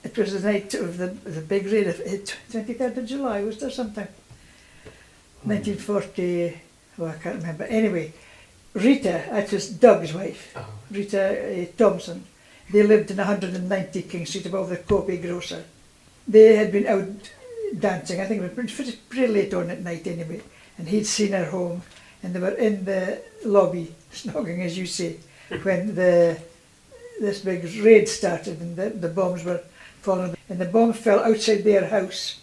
it was the night of the big raid, 23rd of July, was there something? 1940, oh, I can't remember. Anyway, Rita, that was Doug's wife, Rita Thompson, they lived in 190 King Street above the Copy grocer. They had been out dancing, I think it was pretty late on at night anyway, and he'd seen her home, and they were in the lobby, snogging as you say, when this big raid started and the bombs were falling, and the bomb fell outside their house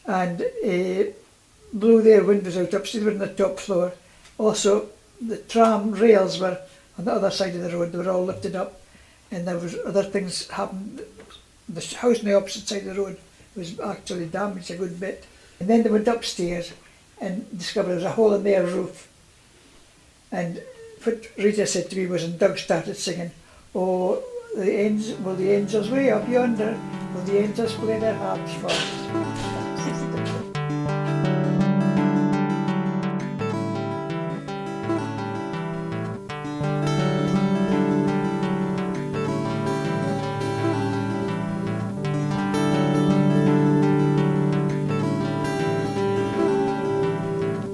and blew their windows out upstairs. They were on the top floor. Also, the tram rails were on the other side of the road. They were all lifted up, and there was other things happened. The house on the opposite side of the road was actually damaged a good bit. And then they went upstairs and discovered there was a hole in their roof. And what Rita said to me was, and Doug started singing, "Oh, the angels way up yonder, will the angels play their harps for us?"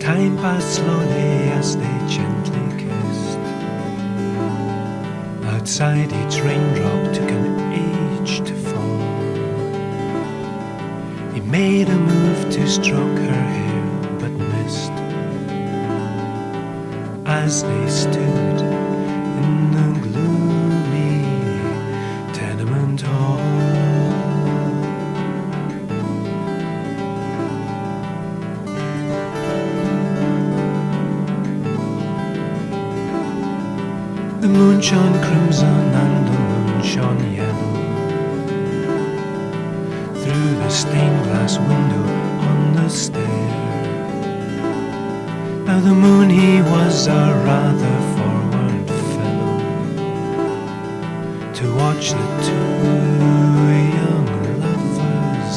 Time passed slowly as they gently kissed. Outside each raindrop took an age to fall. He made a move to stroke her hair but missed. As they stood in the gloomy tenement hall, the moon shone crimson and the moon shone yellow through the stained glass window on the stair. Now the moon, he was a rather forward fellow to watch the two young lovers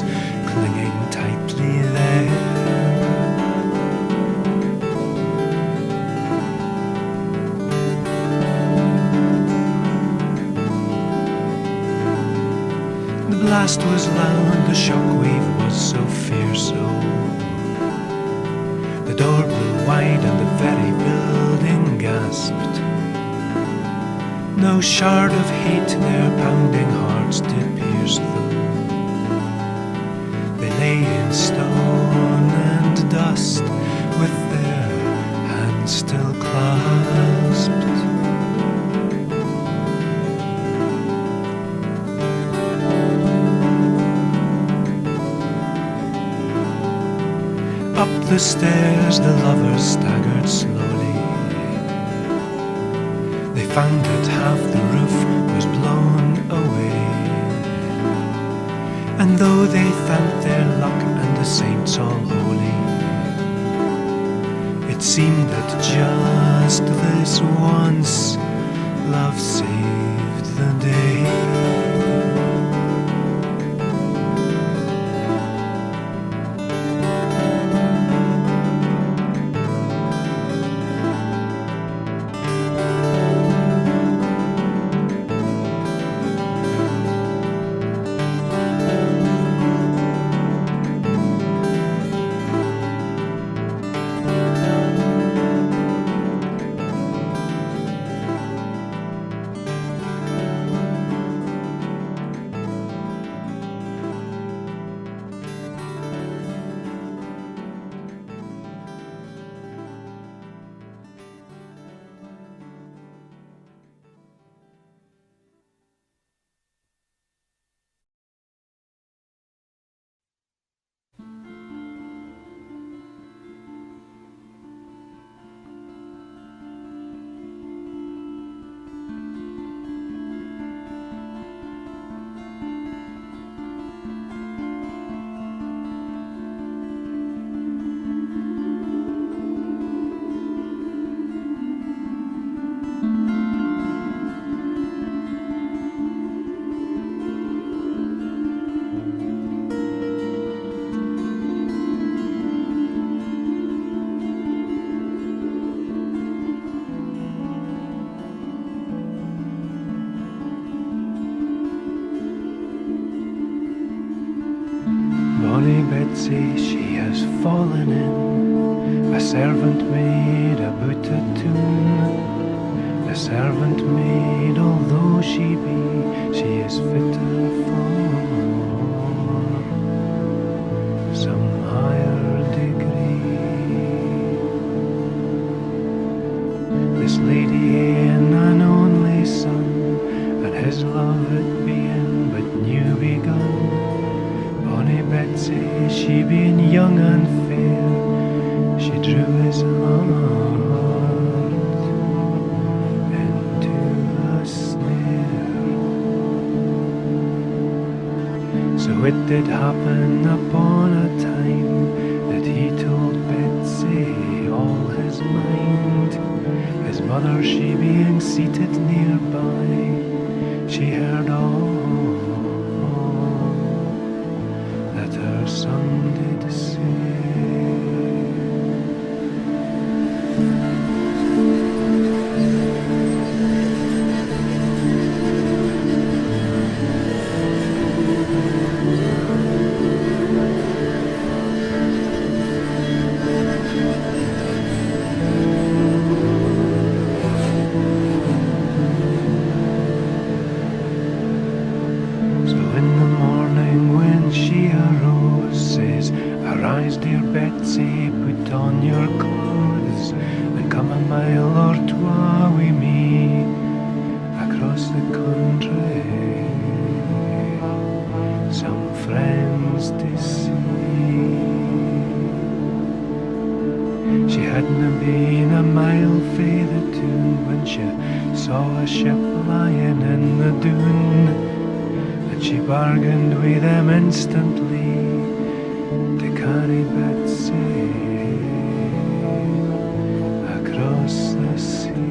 clinging tightly there. The blast was loud, the shockwave was so fierce, oh. The door blew wide and the very building gasped. No shard of hate their pounding hearts did pierce them. They lay in stone and dust with their hands still clasped. Up the stairs the lovers staggered slowly. They found that half the roof was blown away. And though they thanked their luck and the saints all holy, it seemed that just this once love saved the day. Bonnie Betsy, she has fallen in, a servant maid about a tune. A servant maid, although she is fitter for some higher degree. This lady ain't an only son, and his love it being but new begun. Bonnie Betsy, she being young and fair, she drew his heart into a snare. So it did happen upon a time that he told Betsy all his mind. His mother, she being seated nearby, she heard all that her son did say. Arise, dear Betsy, put on your clothes, and come a mile or twa wi' me across the country, some friends to see. She hadna been a mile fae the town when she saw a ship lying in the dune, and she bargained with them instantly to carry Betsy across the sea.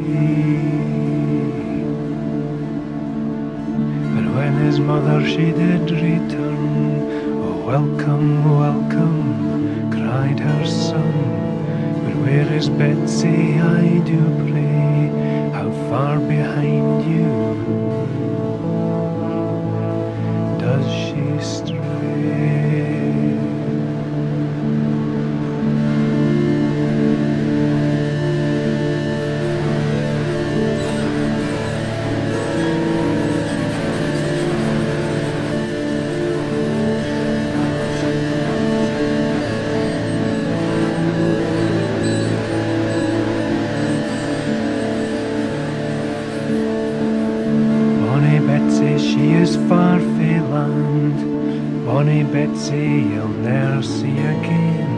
And when his mother she did return, oh welcome, welcome, cried her son. But where is Betsy, I do pray, how far behind you does she stray? She is far fae land, Bonnie Betsy, you'll ne'er see again.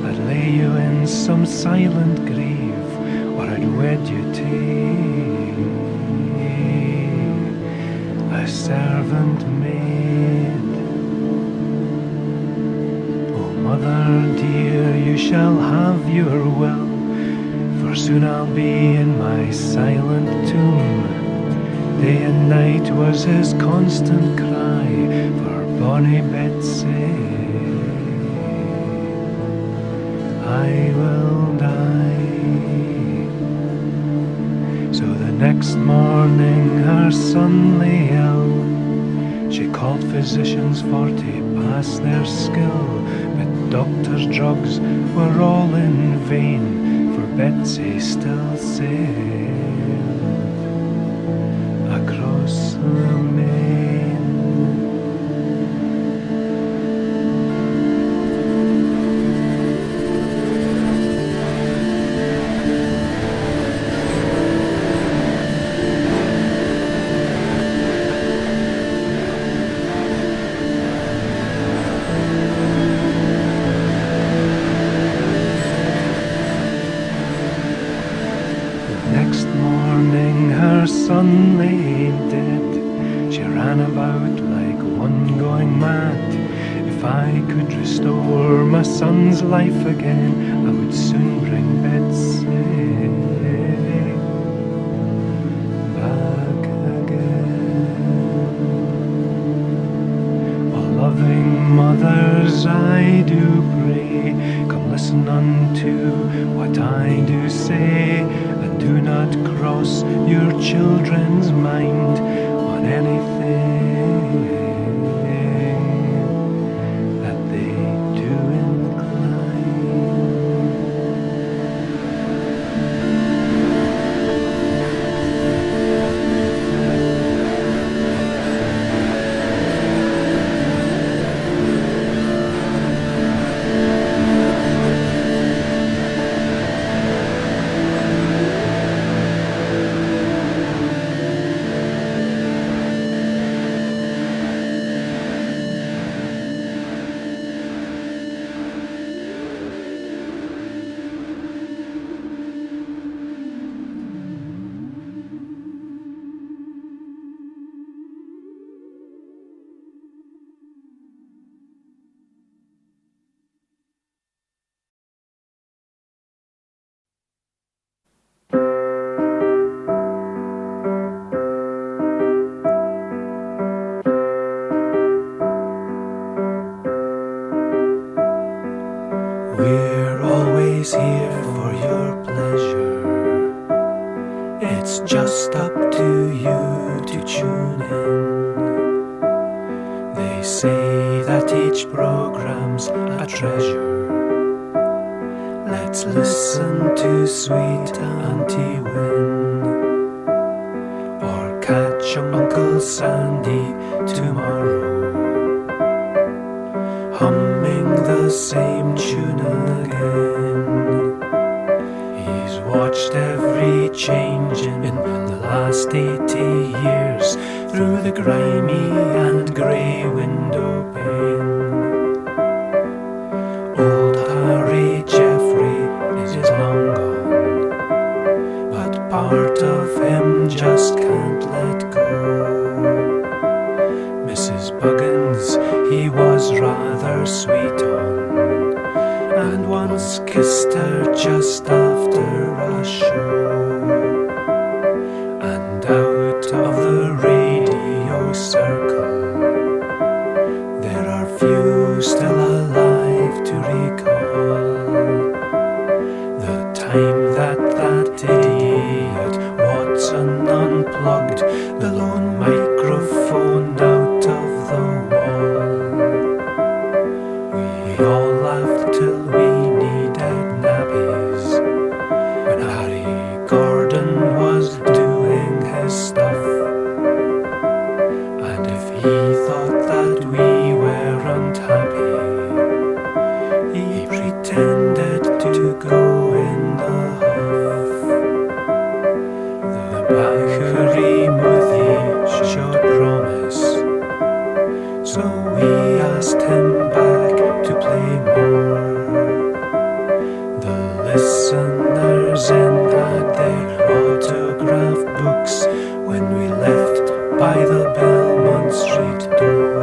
I'd lay you in some silent grave, or I'd wed you to a servant maid. Oh mother dear, you shall have your will, for soon I'll be in my silent tomb. Day and night was his constant cry for Bonnie Betsy, I will die. So the next morning her son lay ill. She called physicians for to pass their skill, but doctors' drugs were all in vain, for Betsy still sailed across the main. Next morning her son lay dead. She ran about like one going mad. If I could restore my son's life again, I would soon bring Betsy back again. Oh loving mothers, I do pray, come listen unto what I do say. Do not cross your children's mind on anything that they say that each program's a treasure. Let's listen to sweet Auntie Wynne, or catch Uncle Sandy tomorrow, humming the same tune again. He's watched every change in the last 80 years through the grimy and grey window pane. Old Harry Jeffrey is long gone, but part of him just can't let go. Mrs. Buggins he was rather sweet on, and once kissed her just after a show. And out of the radio circle, there are few still alive to recall the time that idiot Watson unplugged the lone microphone out of the wall. We all laughed till we needed nappies when Harry Gordon was doing his stuff. And if he thought that we weren't happy, he pretended to go in the huff. The Bahuri Muthi showed promise, so we asked him back to play more. The listeners in had their autograph books when we left by the Belmont Street door.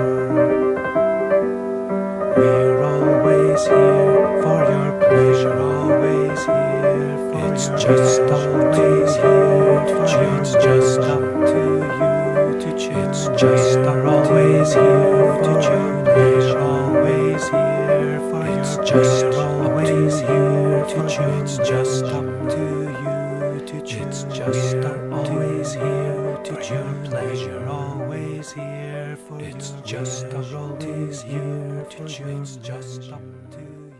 We're always here for your pleasure, always here for it's your just always here for it's just up to you to choose. It's just always here for your pleasure, always here for it's just always here to choose. It's just up to you to choose. It's just always here to your pleasure, always here for it's just always here to choose. It's just up to you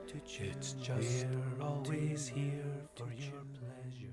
to choose. It's just always here for your pleasure.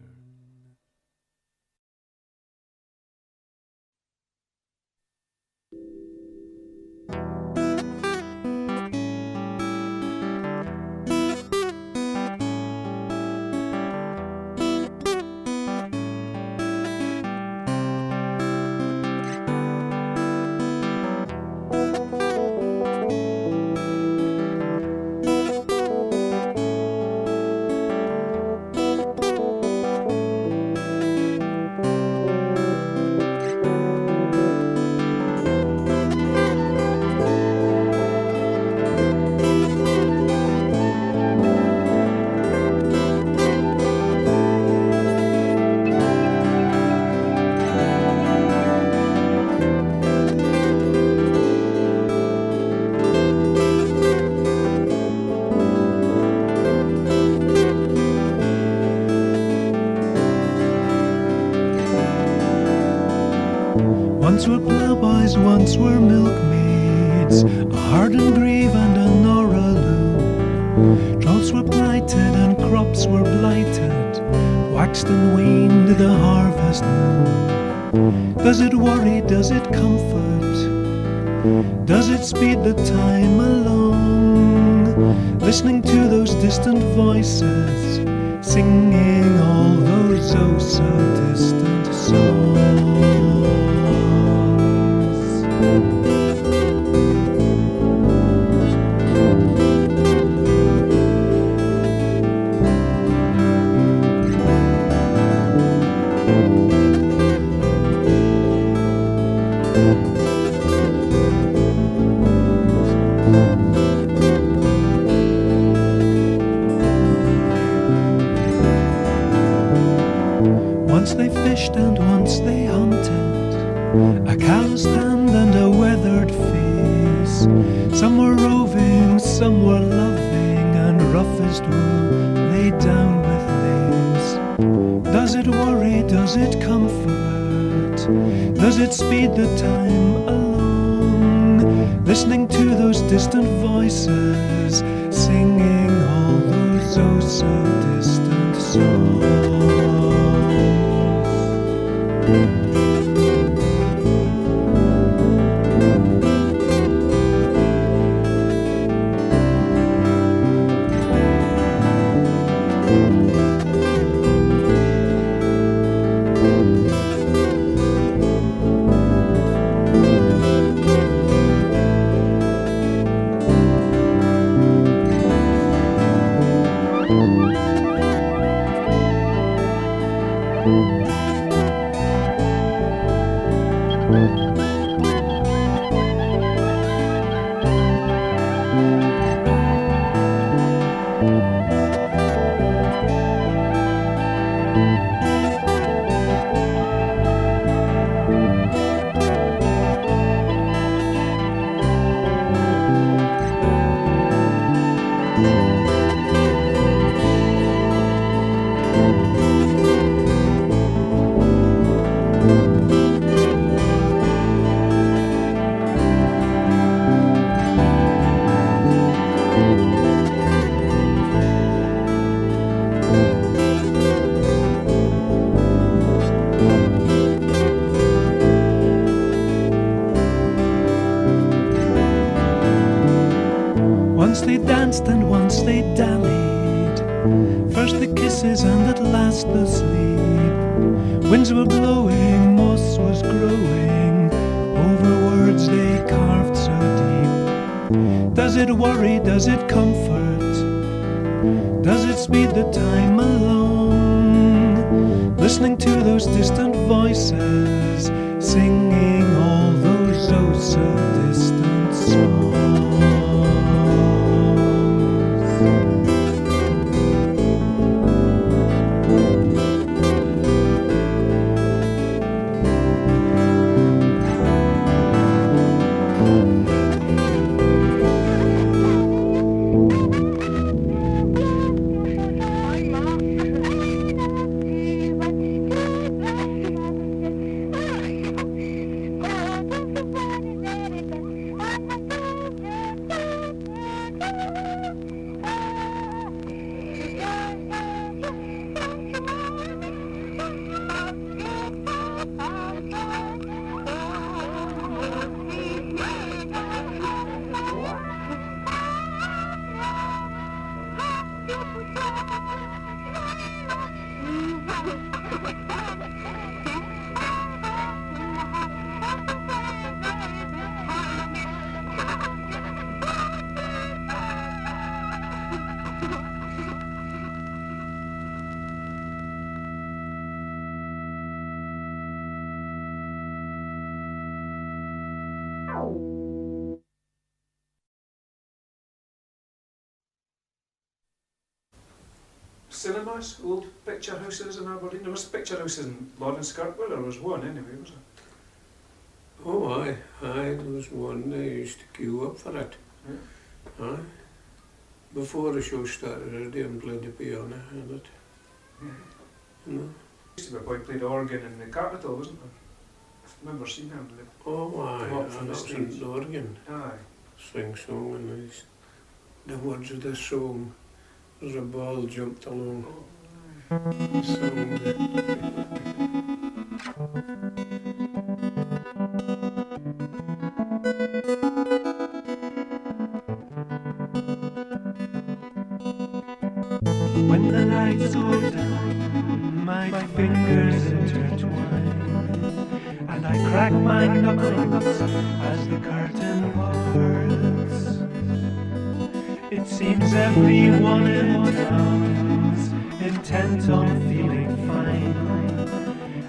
Once were ploughboys, once were milkmaids, a Harden Grave and a Noraloo. Droughts were blighted and crops were blighted, waxed and waned the harvest moon. Does it worry, does it comfort, does it speed the time along? Listening to those distant voices, singing all those oh so distant songs. Once they fished and once they hunted, a calloused hand and a weathered face. Some were roving, some were loving, and roughest wool laid down with lace. Does it worry, does it comfort, does it speed the time along? listening to those distant voices, singing all those oh so distant songs. Once they danced and once they dallied, first the kisses and at last the sleep. Winds were blowing, moss was growing, over words they carved so deep. Does it worry, does it comfort, does it speed the time along? Listening to those distant voices, singing all those oh so distant songs. Cinemas, old picture houses in Aberdeen. There was picture houses in Lawrence Kirkwell, there was one anyway, was there? Oh aye, there was one, they used to queue up for it. Yeah. Aye. Before the show started, I didn't play the piano and it. Yeah. You know. Used to be a boy played organ in the Capitol, wasn't there? I remember seeing him. Oh aye, Come up from and the that was streets. in Oregon. Aye. Sing song and the words of this song. There's a ball jumped along. The song. When the lights go down, my fingers intertwine, and I crack my knuckles as the curtain parts. It seems everyone in town's intent on feeling fine,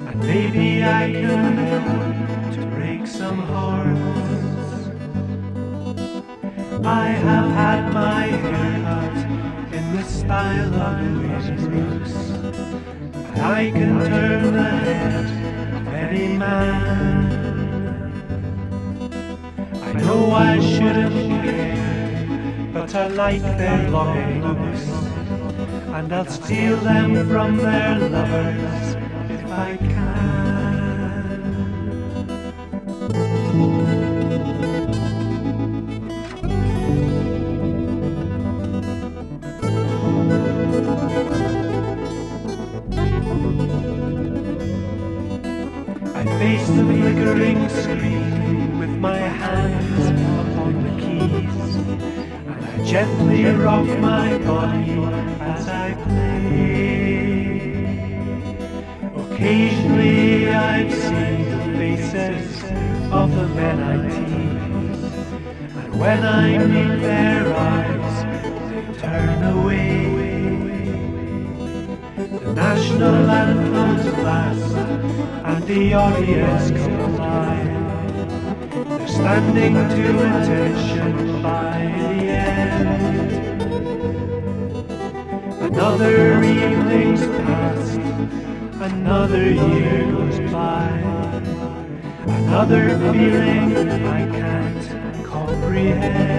and maybe I can help to break some hearts. I have had my hair cut in the style of Louis Bruce, and I can turn the head of any man. I know I shouldn't care, but I like their long looks, and I'll steal them from their lovers if I can. gently rock my body as I play. Occasionally I've seen the faces of the men I tease, and when I meet their eyes, they turn away. The national anthem's blast, and the audience come alive. They're standing to attention by the end. Another evening's passed, another year goes by, another feeling I can't comprehend.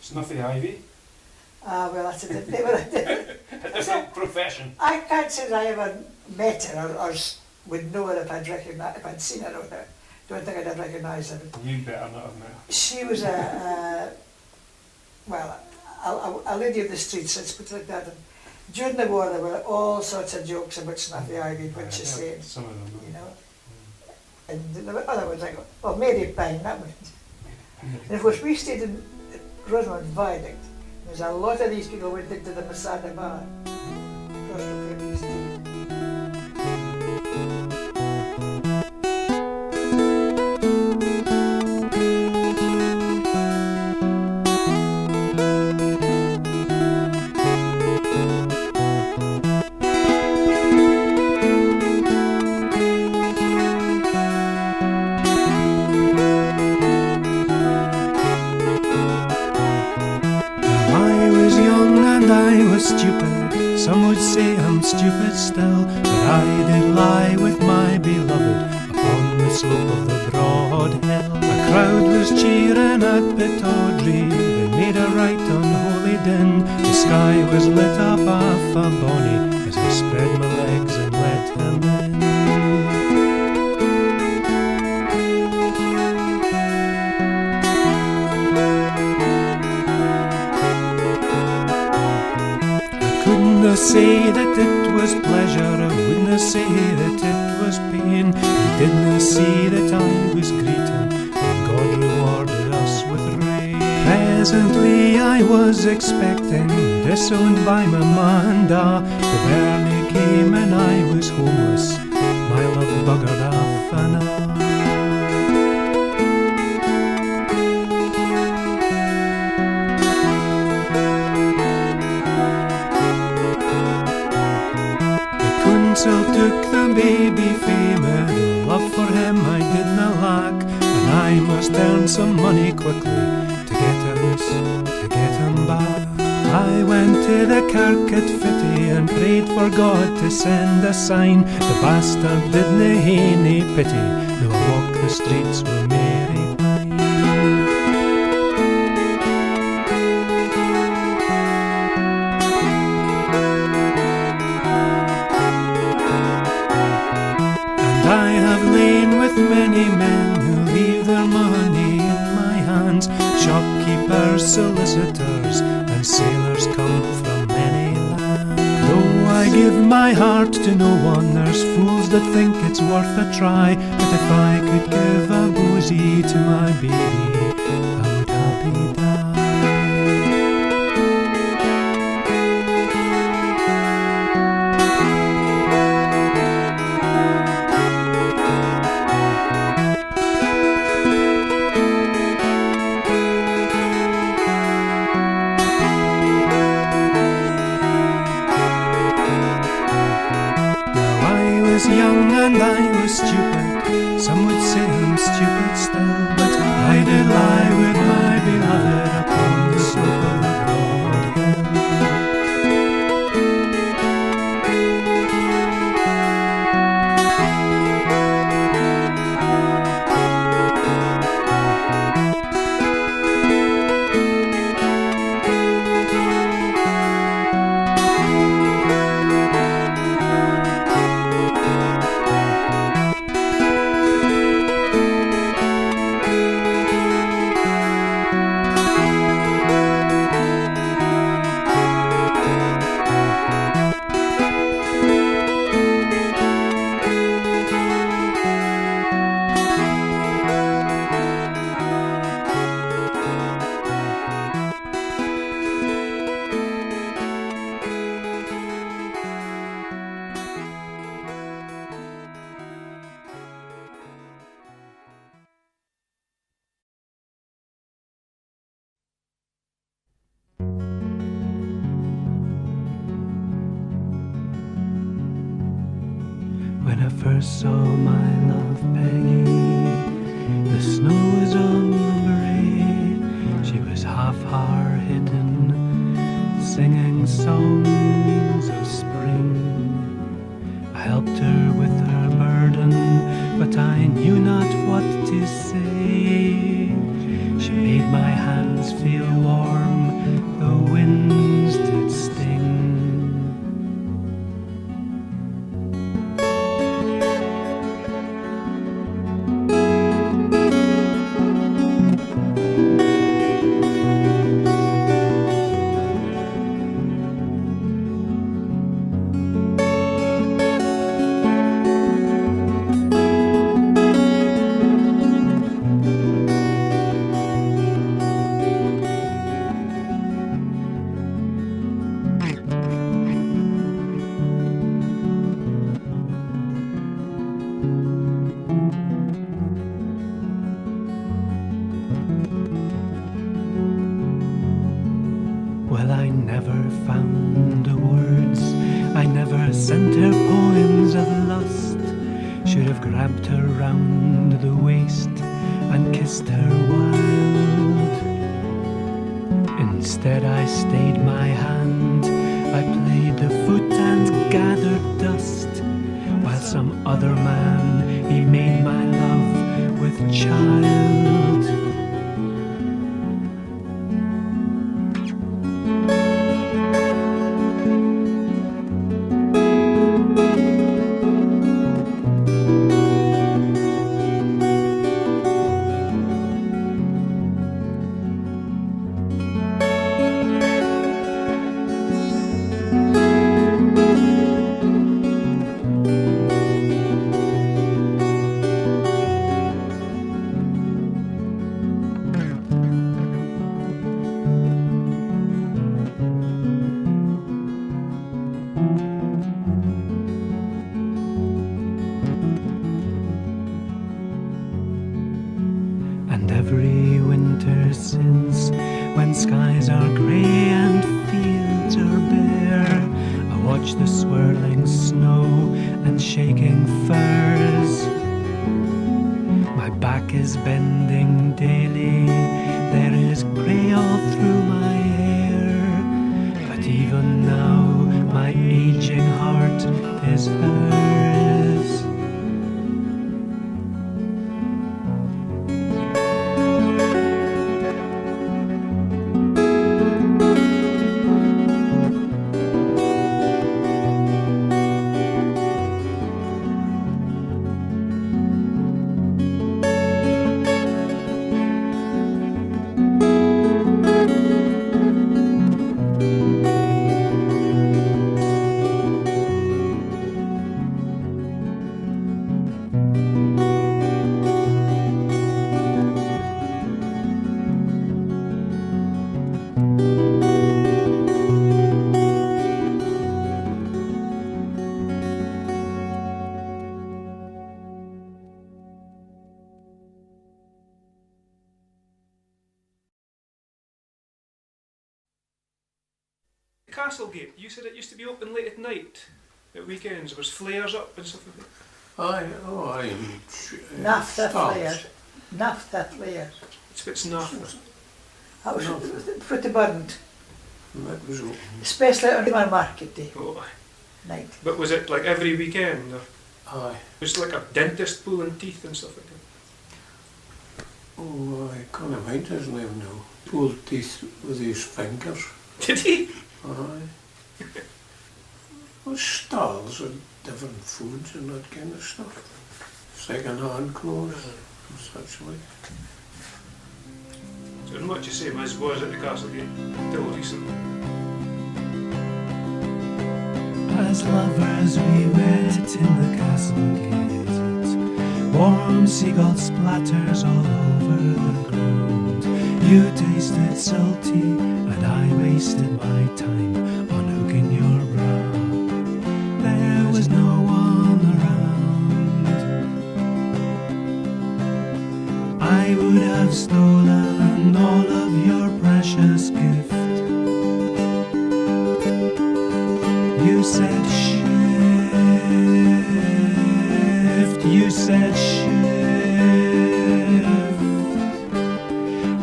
Snuffy Ivy. Ah, well, that's a different Different profession. I can't say that I ever met her or would know her if I'd seen her. I don't think I'd have recognised her. You'd better not have met her. She was a lady of the streets, let's put it like that. And during the war, there were all sorts of jokes about Snuffy Ivy, what she said. Some of them. You know. And there were other ones like, oh, Mary Pine, that was And of course, we stayed in Rosamond Viaduct. There's a lot of these people went into the Masada Bar. Across from where we stayed. Stupid, some would say I'm stupid still, but I did lie with my beloved upon the slope of the broad hill. A crowd was cheering at Pittodrie, they made a right unholy din. The sky was lit up half a bonny as I spread my legs and let him in. Wouldn't say that it was pleasure, I wouldn't say that it was pain. He didn't see that I was greeting, and God rewarded us with rain. Presently I was expecting, disowned by my Manda. The Bernie came and I was homeless, my love buggered off and on. Council took the baby famer, the love for him I did not lack, and I must earn some money quickly to get a house, to get him back. I went to the kirk at Fitty and prayed for God to send a sign. The bastard didna hae nae pity, no I walked the streets with Mary Pine. I have lain with many men who leave their money in my hands. Shopkeepers, solicitors, and sailors come from many lands. Though I give my heart to no one, there's fools that think it's worth a try. But if I could give a boozy to my baby, I would happy die. Young and I was stupid, some would say I'm stupid still, but I did lie with my beloved upon the slope of the broad hill. When I first saw my love Peggy, the snow was on the marais. She was half-hidden, singing songs of spring. I helped her with her burden, but I knew not what to say. She made my hands feel warm, the winds did sting. grabbed her round the waist and kissed her wild. Instead I stayed my hand, I played the foot and gathered dust, while some other man, he made my love with child. And every winter since, when skies are grey and fields are bare, I watch the swirling snow and shaking firs. My back is bending daily, there is grey all through my hair, but even now my aging heart is hers. Castlegate, you said it used to be open late at night, at weekends. There was flares up and stuff like that. Aye. Naphtha stars. flares. Naphtha flares. It's naff. That was pretty burned. That was open. Especially on my market day Oh, aye. night. But was it like every weekend? Or Aye. was it like a dentist pulling teeth and stuff like that? Oh, I can't mind his name now. Pulled teeth with his fingers. Did he? Aye. Well, stalls and different foods and that kind of stuff. Second-hand clothes and such like. So much the same as was at the Castlegate till recently. As lovers we met in the castle gate, warm seagull splatters all over the ground. You tasted salty and I wasted my time on hooking your bra. There was no one around. I would have stolen all of your precious gift. You said shift, you said shift.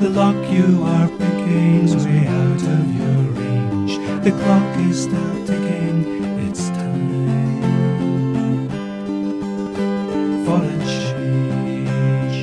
The lock you are picking's way out of your range. The clock is still ticking, it's time for a change.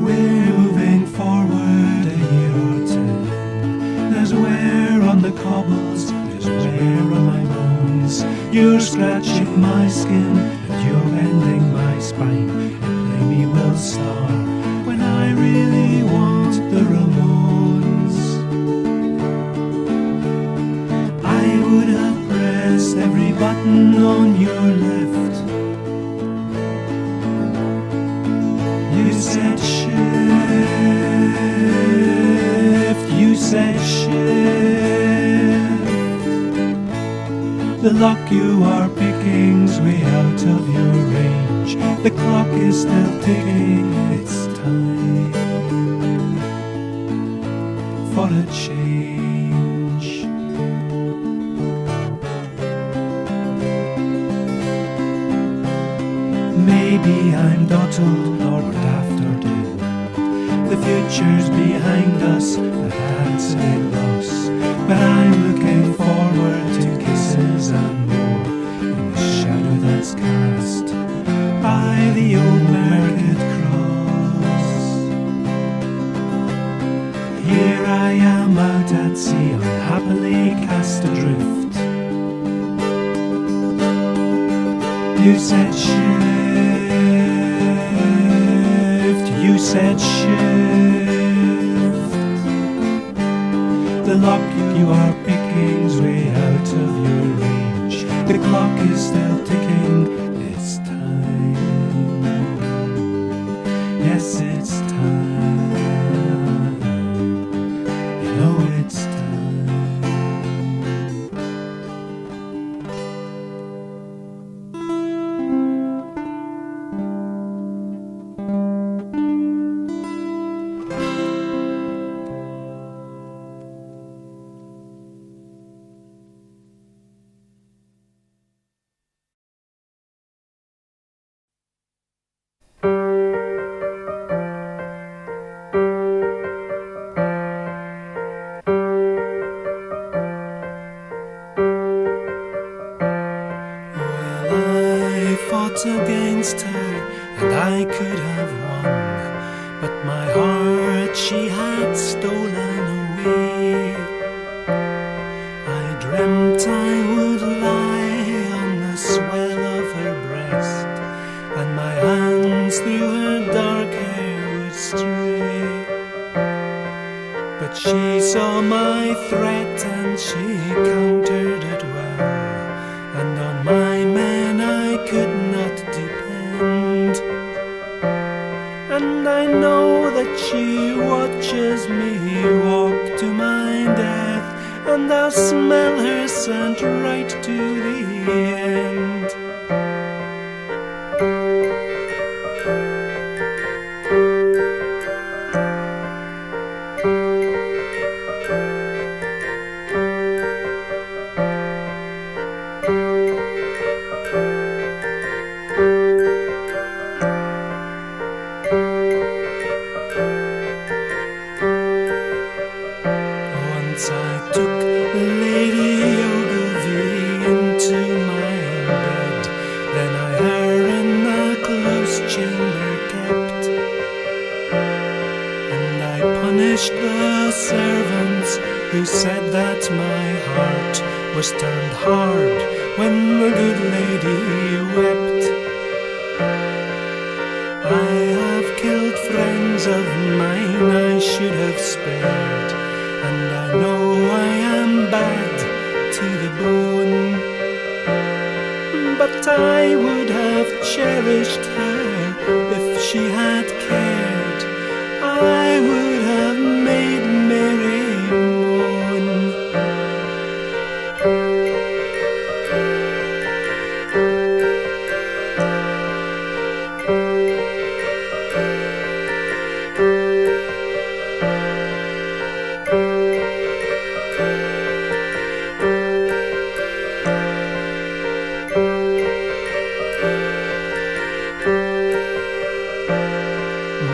We're moving forward a year or 10. There's wear on the cobbles, there's wear on my bones. You're scratching my skin and you're bending my spine. You play me Will Star when I really want the Ramones. I would have pressed every button on your left. You said shift, you said shift. The lock you are picking's way out of your range. The clock is still ticking, it's time for a change. maybe I'm dottled or daft or dim. The future's behind us, but that's a big loss. But I'm looking forward to kisses and more in the shadow that's cast by the old market cross. Here I am out at sea, unhappily cast adrift. You said shift, you said shift. The lock you are picking's way out of your range. The clock is still ticking, it's time. Yes, it's time. You know it's time. Against her, and I could have won, but my heart she had stolen away. I dreamt I would lie on the swell of her breast, and my hands through her dark hair would stray. But she saw my threat and she countered it well, and on my men I could not depend. And I know that she watches me walk to my death, and I'll smell her scent right to the end. The servants who said that my heart was turned hard when the good lady wept. I have killed friends of mine I should have spared, and I know I am bad to the bone, but I would have cherished her if she had cared. I would have made Mary moan.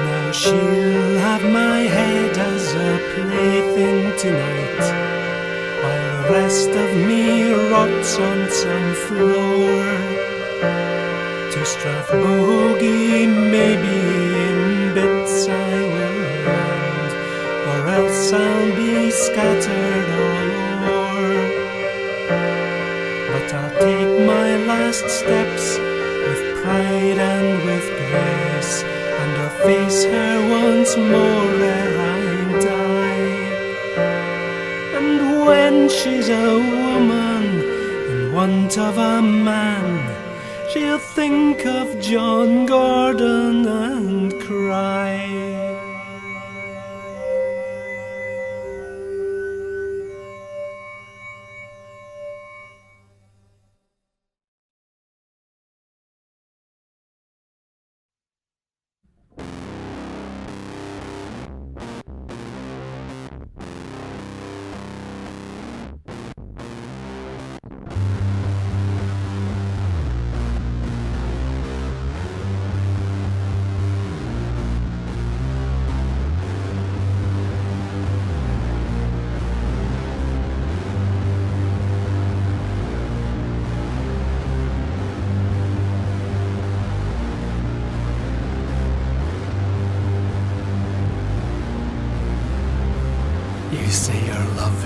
Now she'll have my head as a plaything tonight, while the rest of me rots on some floor. To Strathbogie, maybe in bits I will land, or else I'll be scattered all o'er. But I'll take my last steps with pride and with grace, and I'll face her once more ere I die. And when she's a woman in want of a man, she'll think of John Gordon and cry.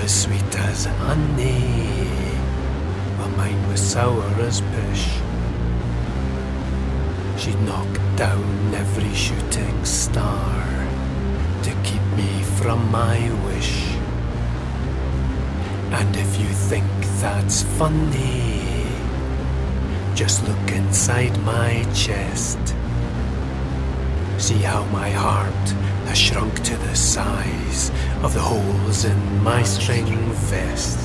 as sweet as honey, while mine was sour as pish. She'd knock down every shooting star to keep me from my wish. And if you think that's funny, just look inside my chest. See how my heart has shrunk to the size of the holes in my string vest.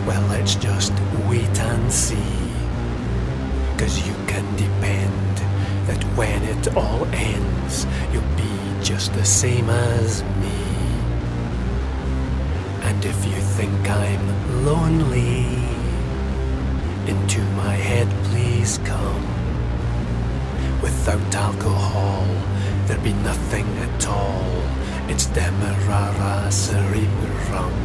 Well, let's just wait and see, 'cause you can depend that when it all ends, you'll be just the same as me. And if you think I'm lonely, into my head please come. Without alcohol, there'd be nothing at all. It's Demerara Cerebrum.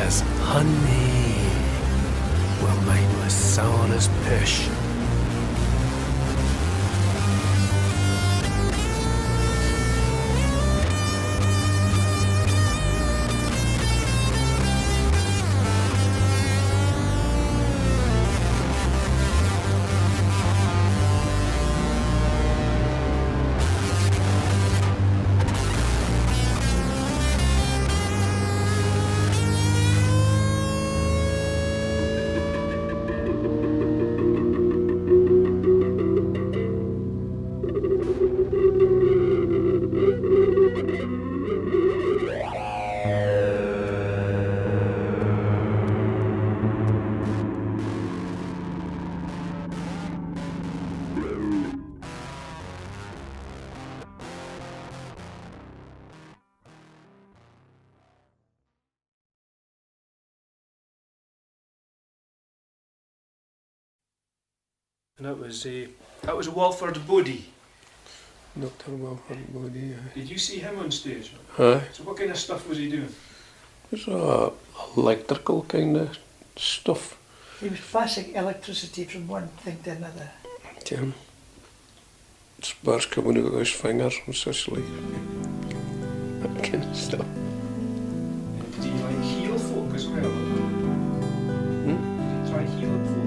As honey, well, mine was sour as pish. And that was Walford Bodie. Dr. Walford Bodie, aye. Did you see him on stage? Aye. So what kind of stuff was he doing? It was electrical kind of stuff. He was passing electricity from one thing to another. Yeah. Sparks coming out of his fingers and such like. That kind of stuff. Did he like heal folk as well? Did he try healing folk?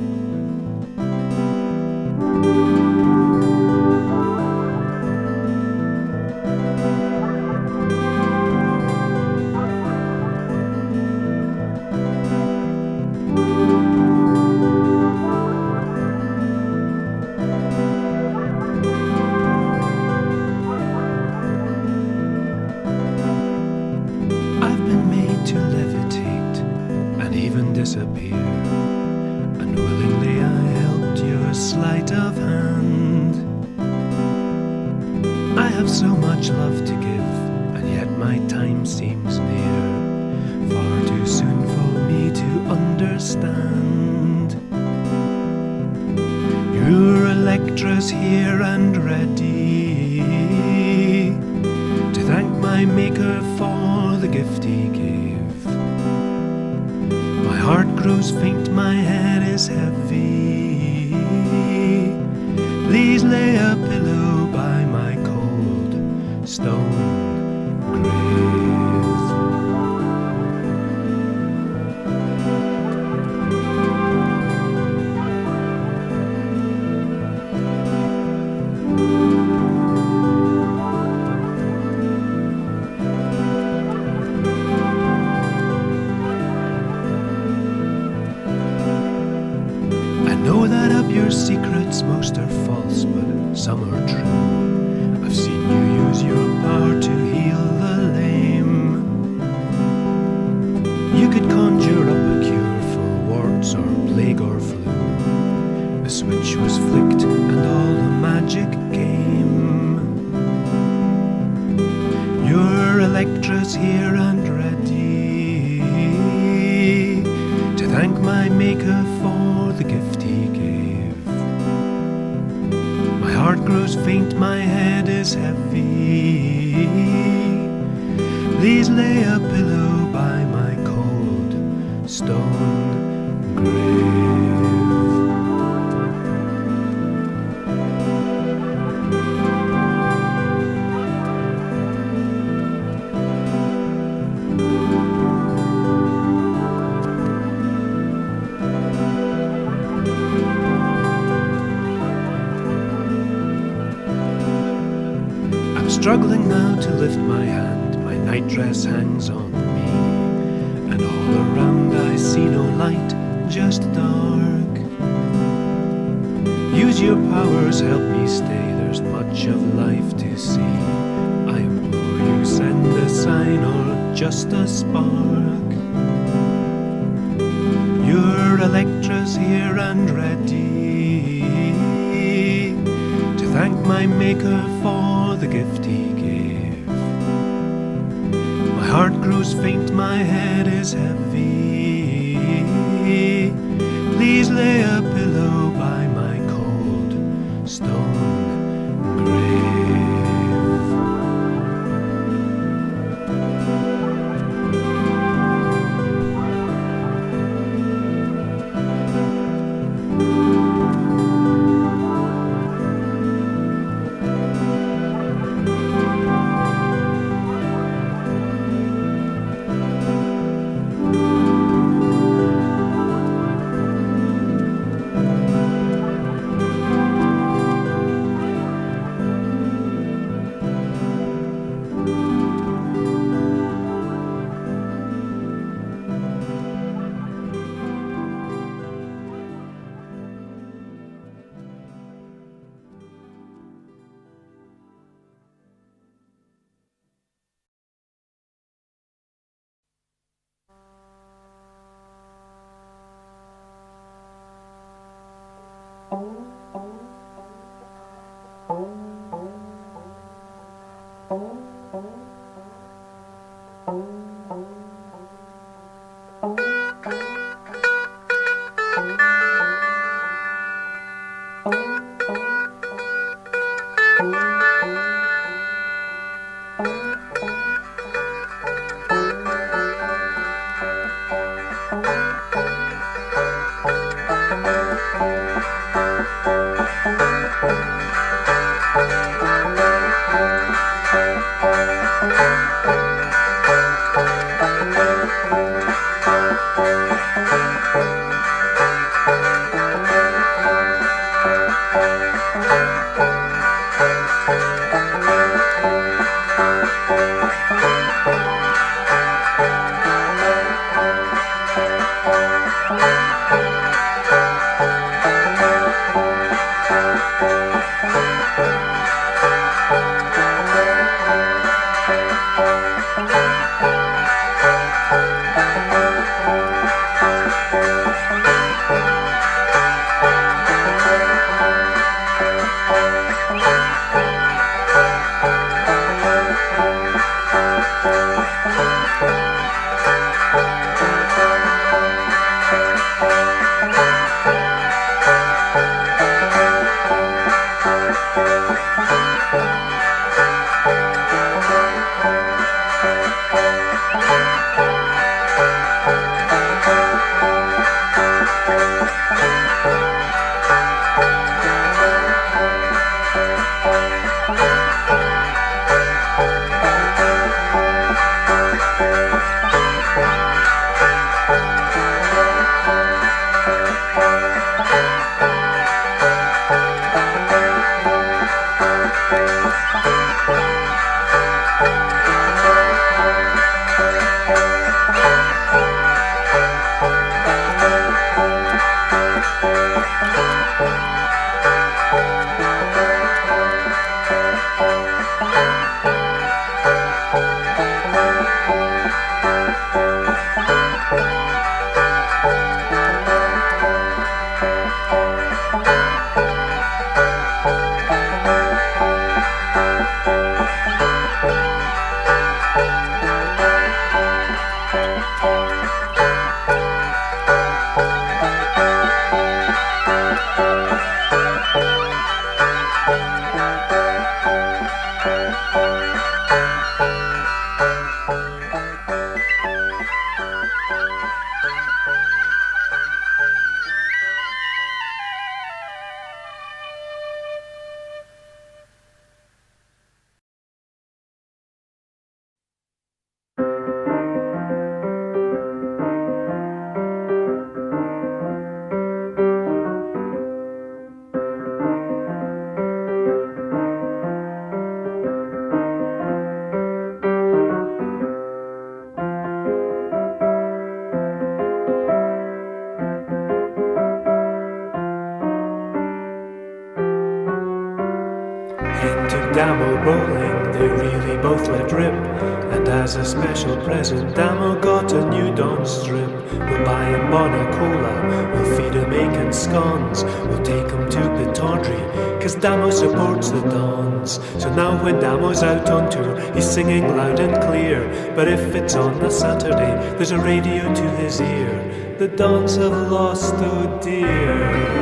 Disappear, and willingly I helped your sleight of hand. I have so much love to give, and yet my time seems near, far too soon for me to understand. Your Electra's here and ready to thank my maker for the gift he gave. My heart grows faint, my head is heavy. Please lay a pillow by my cold stone grave. Yes, most are false, but some are true. I've seen you use your power to heal the lame. You could conjure up a cure for warts or plague or flu. The switch was flicked and all the magic came. Your Electra's here and ready to thank my maker for the gift he gave. My heart grows faint, my head is heavy. Please lay a pillow by my cold stone grave. Struggling now to lift my hand, my nightdress hangs on me, and all around I see no light, just dark. Use your powers, help me stay, there's much of life to see. I implore you, send a sign or just a spark. Your Electra's here and ready to thank my maker for the gift he gave. My heart grows faint, my head is heavy. Please lay a pillow by my cold stone grave. Damo bowling, they really both let rip. And as a special present, Damo got a new Don strip. We'll buy him Monacola, we'll feed him Aiken scones, we'll take him to Pittodrie, 'cause Damo supports the Dons. So now when Damo's out on tour, he's singing loud and clear. But if it's on a Saturday, there's a radio to his ear. The Dons have lost, oh dear.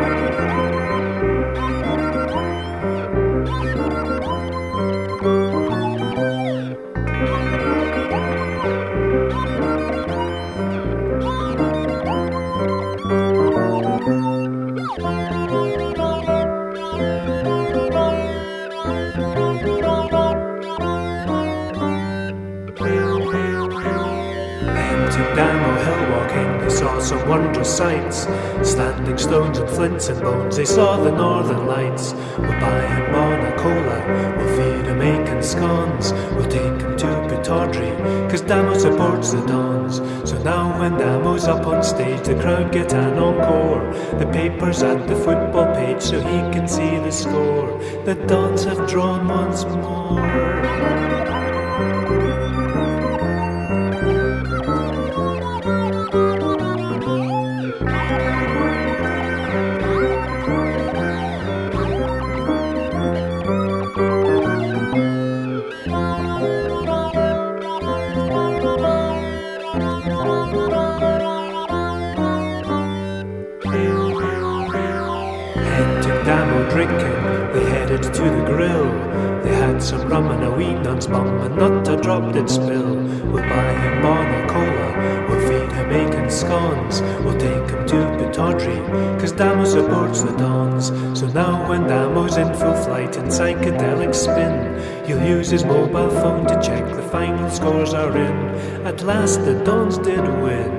Damo hill walking, they saw some wondrous sights. Standing stones and flints and bones, they saw the northern lights. We'll buy him Monacola, we'll feed him Aiken scones, we'll take him to Pittodrie, 'cause Damo supports the Dons. So now when Damo's up on stage, the crowd get an encore. The paper's at the football page so he can see the score. The Dons have drawn once more. Drinking, they headed to the grill. They had some rum and a wee nun's bum, and not a drop did spill. We'll buy him Monacola, we'll feed him Aiken scones, we'll take him to Pittodrie, 'cause Damo supports the Dons. So now when Damo's in full flight in psychedelic spin, he'll use his mobile phone to check the final scores are in. At last the Dons did win.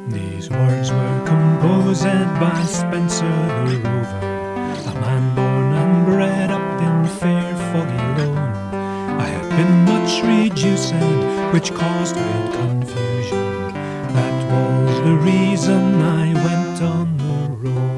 These words were composed by Spencer the Rover, a man born and bred up in fair foggy Lone. I had been much reducing, which caused great confusion. That was the reason I went on the roam.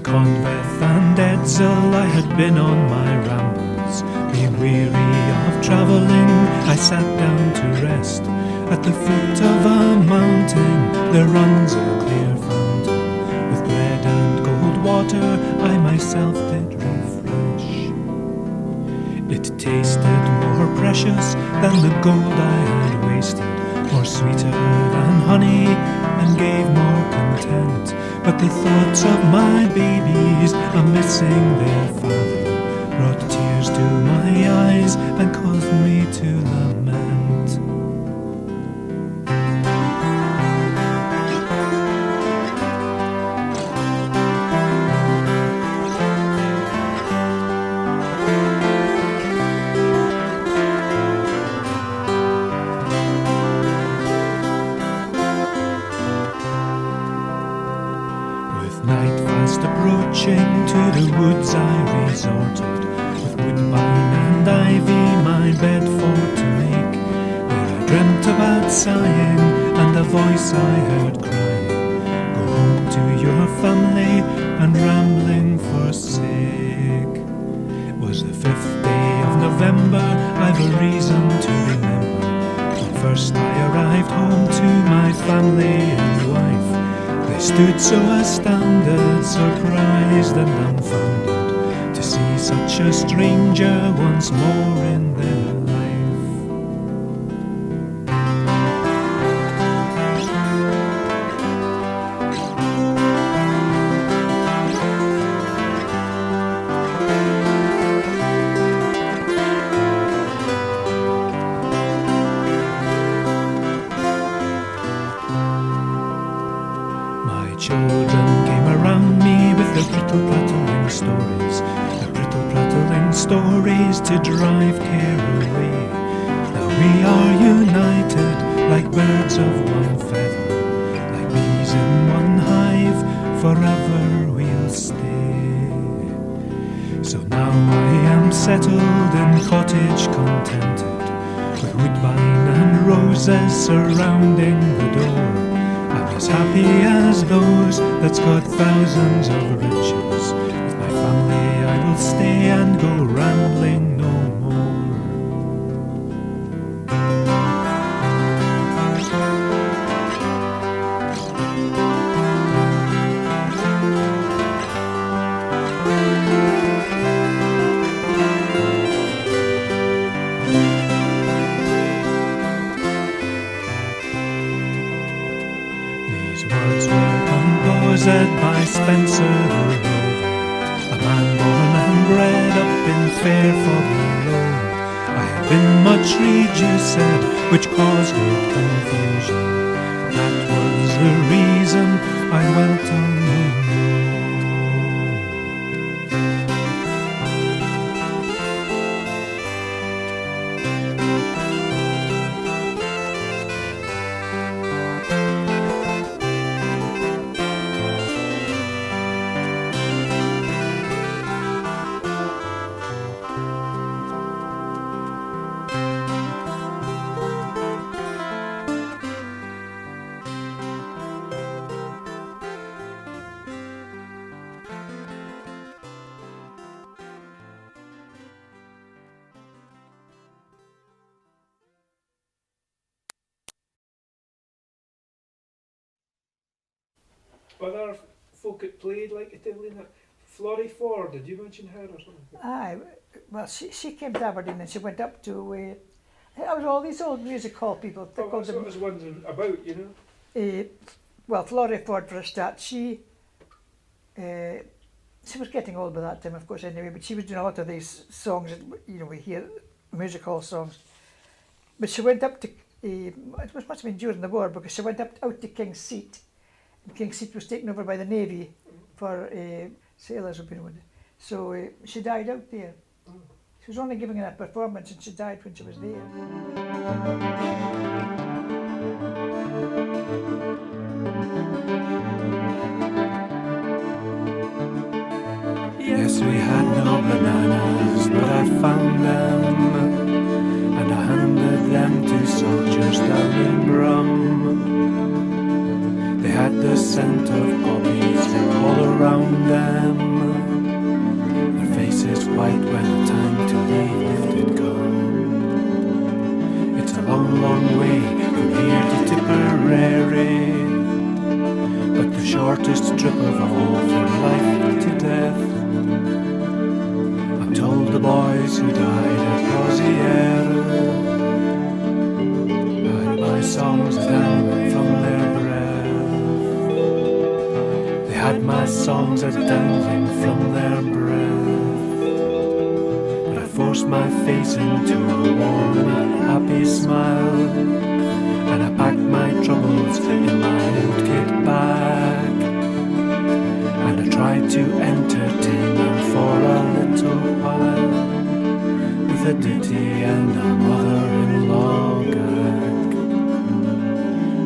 Conveth and Edsel I had been on my rambles. Being weary of travelling, I sat down to rest. At the foot of a mountain there runs a clear fountain. With bread and cold water I myself did refresh. It tasted more precious than the gold I had wasted, more sweeter than honey, and gave more content. But the thoughts of my babies, a missing their father, brought tears to my eyes and caused me to lament. Night fast approaching, to the woods I resorted, with woodbine and ivy my bed for to make. There I dreamt about sighing, and a voice I heard crying, go home to your family, and rambling forsake. It was the 5th day of November, I've a reason to remember. When first I arrived home to my family and wife, they stood so astounded, surprised and dumbfounded, to see such a stranger once more in their life. My children came around me with their brittle-prattling stories, their brittle-prattling stories to drive care away. Now we are united like birds of one feather, like bees in one hive, forever we'll stay. So now I am settled in cottage contented, with woodbine and roses surrounding the door. I'm as happy as those that's got thousands of riches. With my family I will stay and go rambling no more. These words were composed by Spencer Rowe, a man born and bred up in fair Foggy. I have been much reduced, which caused great confusion. That was the reason I went on alone. Other folk that played like Italian, Florrie Ford, did you mention her or something? Aye, well, she came to Aberdeen and she went up to, it was all these old music hall people. They Oh, called that's what I them, was wondering about, you know. well, Florrie Ford for a start, she was getting old by that time, of course, anyway, but she was doing a lot of these songs, that, we hear music hall songs. But she went up to, it must have been during the war, because she went out to King's Seat. And King's Seat was taken over by the Navy for sailors who've been wounded. So she died out there. She was only giving a performance and she died when she was there. Yes, we had no bananas, but I found them, and I handed them to soldiers down in Brum. They had the scent of poppies all around them, their faces white when the time to leave did come. It's a long, long way from here to Tipperary, but the shortest trip of all from life to death. I'm told the boys who died at Rosier had my songs down from their breath. They had my songs a dangling from their breath, but I forced my face into a warm and happy smile, and I packed my troubles in my old kit bag, and I tried to entertain them for a little while with a ditty and a mother-in-law gag.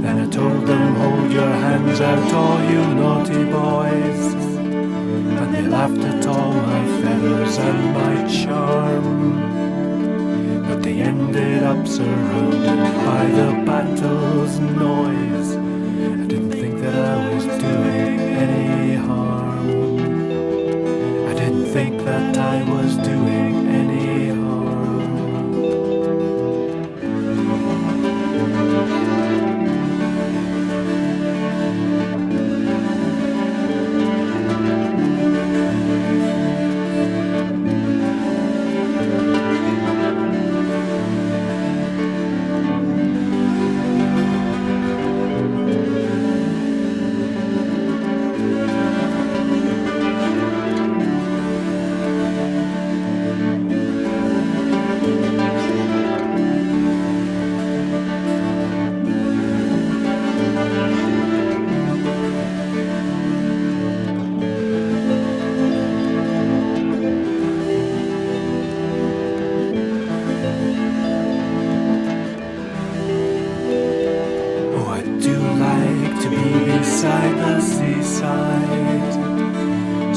Then I told them, hold your hands out, all you naughty boys, and they laughed at all my feathers and my charm. But they ended up surrounded by the battle's noise. I didn't think that I was doing any harm. I didn't think that I was doing any harm.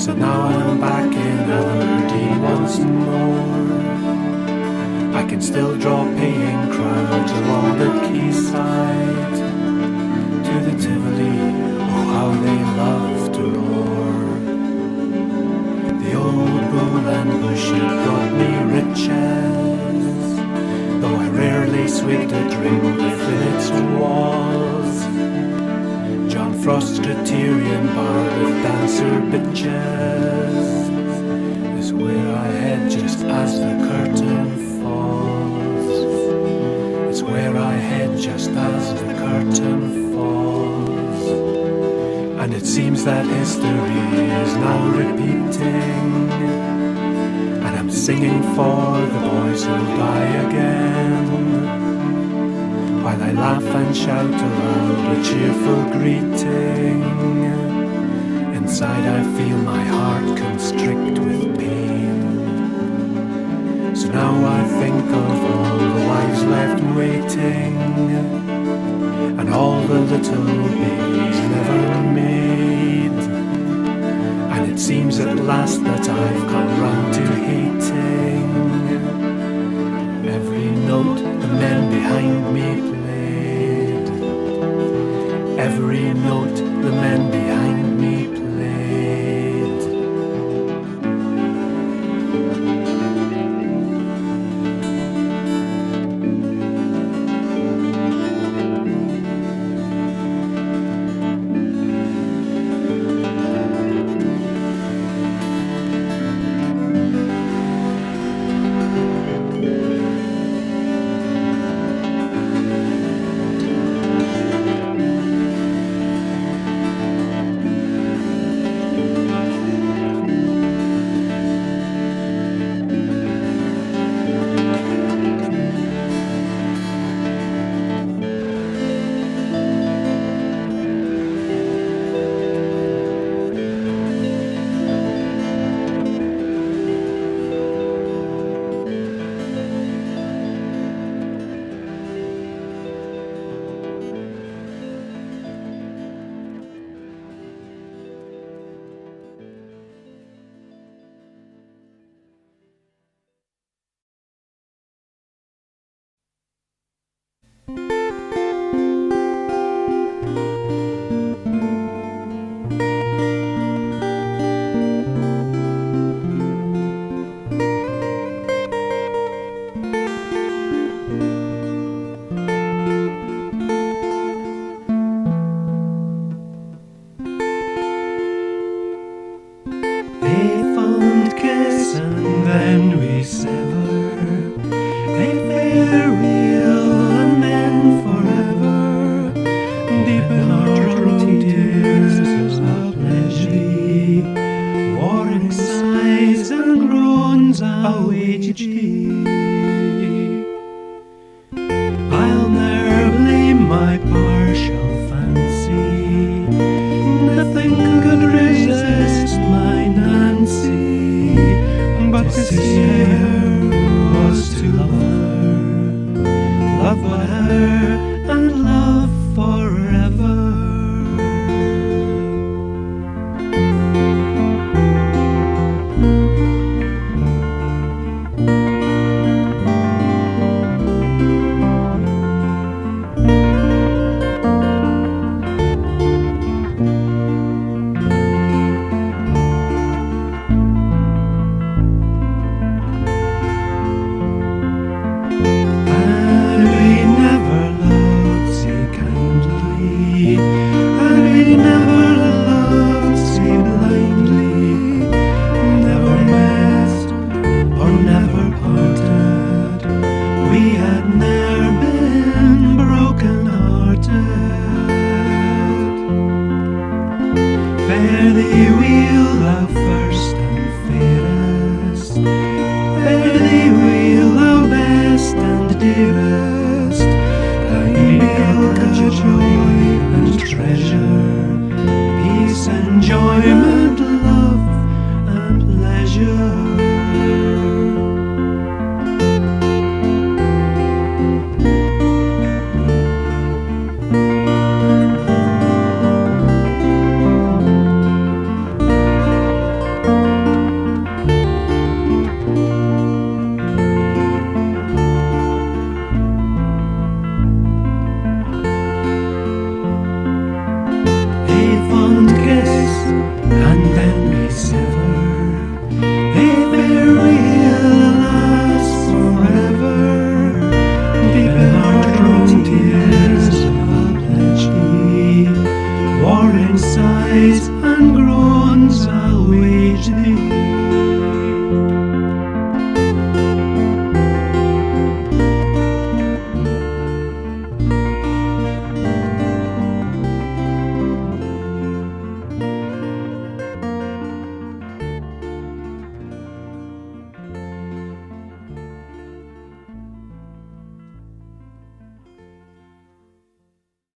So now I'm back in Aberdeen once more. I can still draw paying crowds along the quayside to the Tivoli, oh how they love to roar. The old bull and bush had brought me riches, though I rarely swigged a drink within its walls. John Frost's Criterion bar with dancer bitches is where I head just as the curtain falls. It's where I head just as the curtain falls. And it seems that history is now repeating, and I'm singing for the boys who'll die again, while I laugh and shout aloud a cheerful greeting. Inside I feel my heart constrict with pain. So now I think of all the wives left waiting, and all the little babies never made. And it seems at last that I've come round to hating every note the men behind me played. Every note the men behind me played. days